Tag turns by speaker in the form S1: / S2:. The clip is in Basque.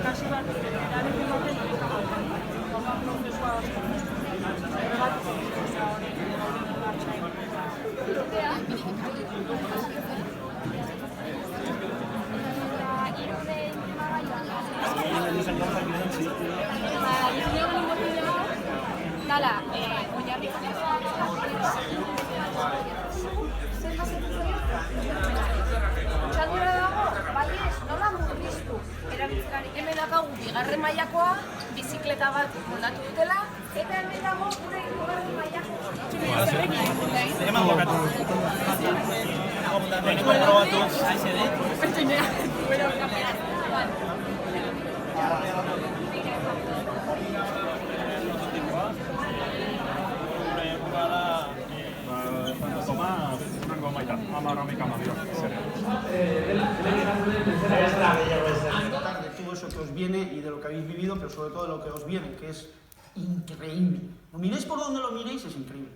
S1: Kasi bat, erarekin baten orduan prozesua
S2: Dala, oinarriko txandura dago, bai ez, nola murriztu erabiltzari. Hemen dakagu bigarren mailakoa, bizikleta bat moldatu dutela, eta hemen dago gure bigarren mailako.
S3: Eman bokatu. Beniko probatu.
S2: Pertsoinea.
S4: De todo eso que os viene y de lo que habéis vivido, pero sobre todo de lo que os viene, que es increíble. Lo miréis por donde lo miréis, es increíble.